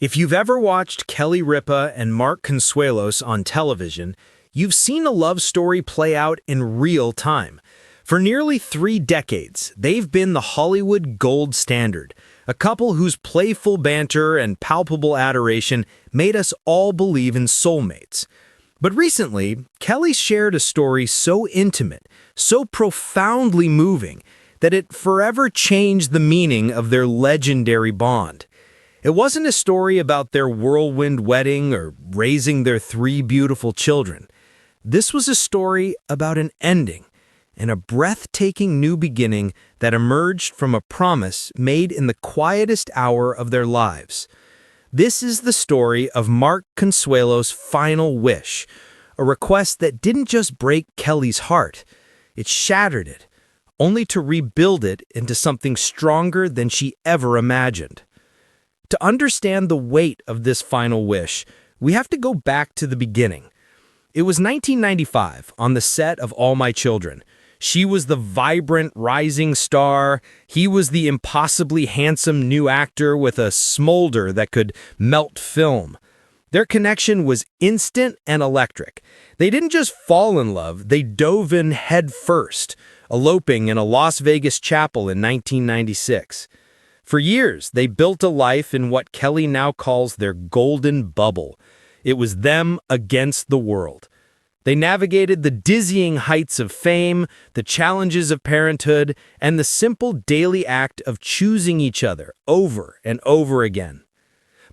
If you've ever watched Kelly Ripa and Mark Consuelos on television, you've seen a love story play out in real time. For nearly 3 decades, they've been the Hollywood gold standard, a couple whose playful banter and palpable adoration made us all believe in soulmates. But recently, Kelly shared a story so intimate, so profoundly moving, that it forever changed the meaning of their legendary bond. It wasn't a story about their whirlwind wedding or raising their 3 beautiful children. This was a story about an ending and a breathtaking new beginning that emerged from a promise made in the quietest hour of their lives. This is the story of Mark Consuelos' final wish, a request that didn't just break Kelly's heart, it shattered it, only to rebuild it into something stronger than she ever imagined. To understand the weight of this final wish, we have to go back to the beginning. It was 1995 on the set of All My Children. She was the vibrant rising star. He was the impossibly handsome new actor with a smolder that could melt film. Their connection was instant and electric. They didn't just fall in love, they dove in head first, eloping in a Las Vegas chapel in 1996. For years, they built a life in what Kelly now calls their golden bubble. It was them against the world. They navigated the dizzying heights of fame, the challenges of parenthood, and the simple daily act of choosing each other over and over again.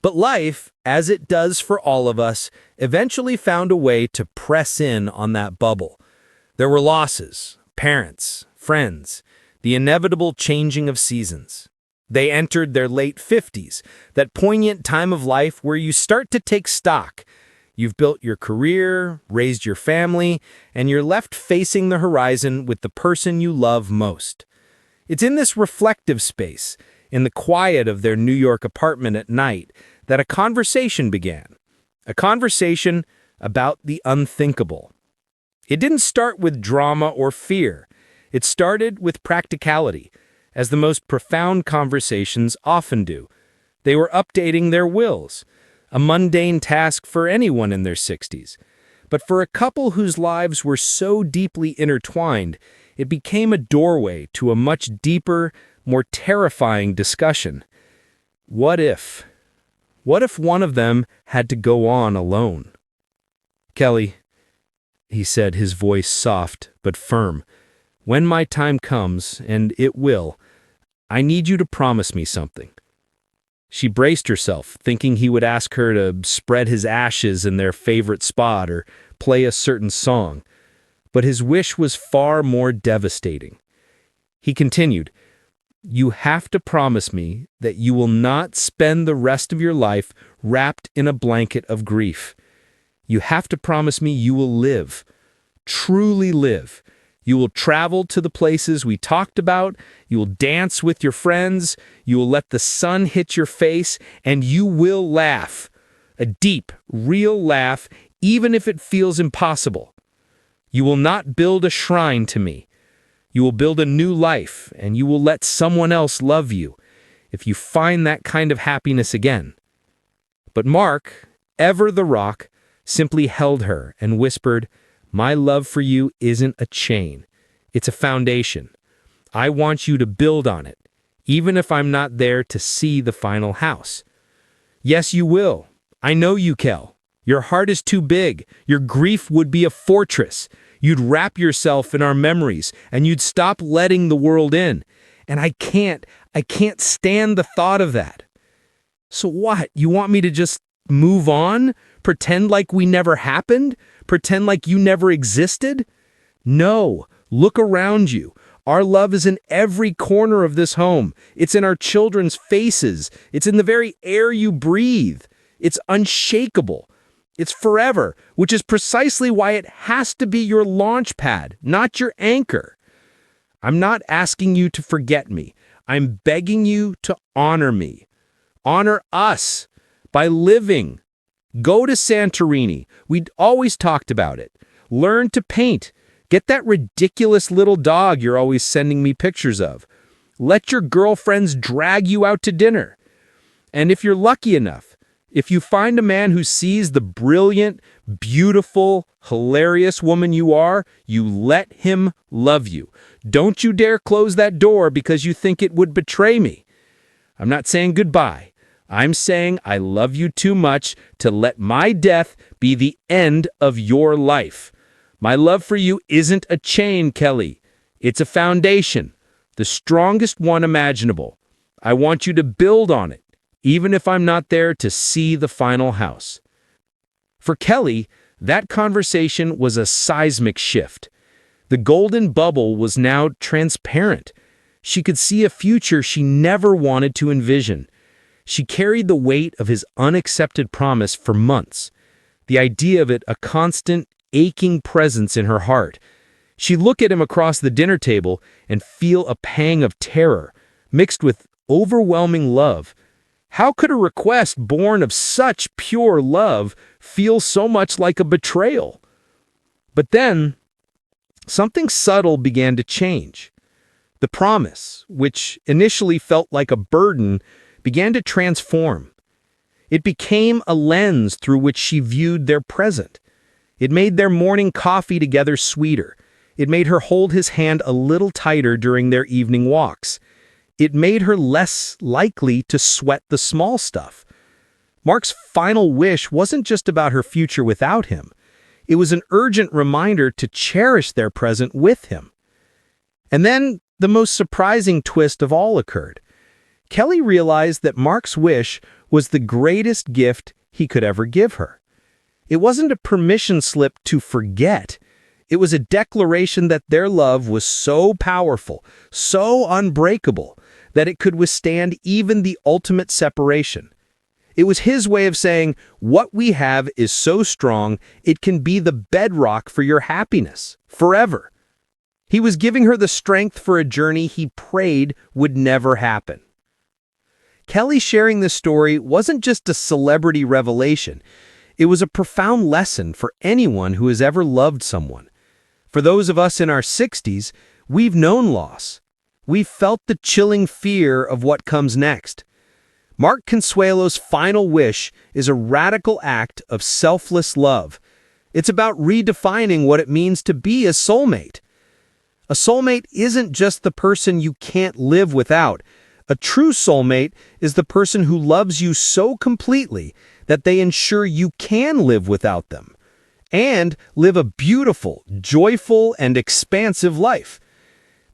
But life, as it does for all of us, eventually found a way to press in on that bubble. There were losses, parents, friends, the inevitable changing of seasons. They entered their late 50s, that poignant time of life where you start to take stock. You've built your career, raised your family, and you're left facing the horizon with the person you love most. It's in this reflective space, in the quiet of their New York apartment at night, that a conversation began. A conversation about the unthinkable. It didn't start with drama or fear. It started with practicality, as the most profound conversations often do. They were updating their wills, a mundane task for anyone in their 60s. But for a couple whose lives were so deeply intertwined, it became a doorway to a much deeper, more terrifying discussion. What if? What if one of them had to go on alone? "Kelly," he said, his voice soft but firm, "when my time comes, and it will, I need you to promise me something." She braced herself, thinking he would ask her to spread his ashes in their favorite spot or play a certain song. But his wish was far more devastating. He continued, "You have to promise me that you will not spend the rest of your life wrapped in a blanket of grief. You have to promise me you will live, truly live. You will travel to the places we talked about, you will dance with your friends, you will let the sun hit your face, and you will laugh. A deep, real laugh, even if it feels impossible. You will not build a shrine to me. You will build a new life, and you will let someone else love you, if you find that kind of happiness again." But Mark, ever the rock, simply held her and whispered, "My love for you isn't a chain. It's a foundation. I want you to build on it, even if I'm not there to see the final house." "Yes, you will. I know you, Kel. Your heart is too big. Your grief would be a fortress. You'd wrap yourself in our memories, and you'd stop letting the world in. And I can't stand the thought of that." "So what? You want me to just move on? Pretend like we never happened? Pretend like you never existed?" "No, look around you. Our love is in every corner of this home. It's in our children's faces. It's in the very air you breathe. It's unshakable. It's forever, which is precisely why it has to be your launch pad, not your anchor. I'm not asking you to forget me. I'm begging you to honor me. Honor us by living. Go to Santorini. We'd always talked about it. Learn to paint. Get that ridiculous little dog you're always sending me pictures of. Let your girlfriends drag you out to dinner. And if you're lucky enough, If you find a man who sees the brilliant, beautiful, hilarious woman you are, you let him love you. Don't you dare close that door because you think it would betray me. I'm not saying goodbye. I'm saying I love you too much to let my death be the end of your life. My love for you isn't a chain, Kelly. It's a foundation, the strongest one imaginable. I want you to build on it, even if I'm not there to see the final house. For Kelly, that conversation was a seismic shift. The golden bubble was now transparent. She could see a future she never wanted to envision. She carried the weight of his unaccepted promise for months, the idea of it a constant, aching presence in her heart. She'd look at him across the dinner table and feel a pang of terror, mixed with overwhelming love. How could a request born of such pure love feel so much like a betrayal? But then, something subtle began to change. The promise, which initially felt like a burden, began to transform. It became a lens through which she viewed their present. It made their morning coffee together sweeter. It made her hold his hand a little tighter during their evening walks. It made her less likely to sweat the small stuff. Mark's final wish wasn't just about her future without him. It was an urgent reminder to cherish their present with him. And then the most surprising twist of all occurred. Kelly realized that Mark's wish was the greatest gift he could ever give her. It wasn't a permission slip to forget. It was a declaration that their love was so powerful, so unbreakable, that it could withstand even the ultimate separation. It was his way of saying, what we have is so strong, it can be the bedrock for your happiness, forever. He was giving her the strength for a journey he prayed would never happen. Kelly sharing this story wasn't just a celebrity revelation. It was a profound lesson for anyone who has ever loved someone. For those of us in our 60s, we've known loss. We've felt the chilling fear of what comes next. Mark Consuelos' final wish is a radical act of selfless love. It's about redefining what it means to be a soulmate. A soulmate isn't just the person you can't live without. A true soulmate is the person who loves you so completely that they ensure you can live without them and live a beautiful, joyful, and expansive life.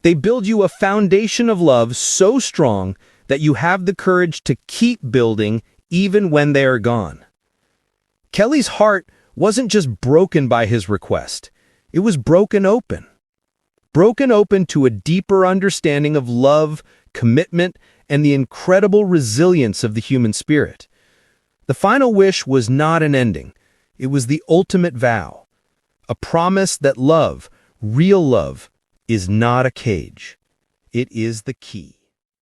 They build you a foundation of love so strong that you have the courage to keep building even when they are gone. Kelly's heart wasn't just broken by his request. It was broken open. Broken open to a deeper understanding of love, commitment, and the incredible resilience of the human spirit. The final wish was not an ending. It was the ultimate vow, a promise that love, real love, is not a cage. It is the key.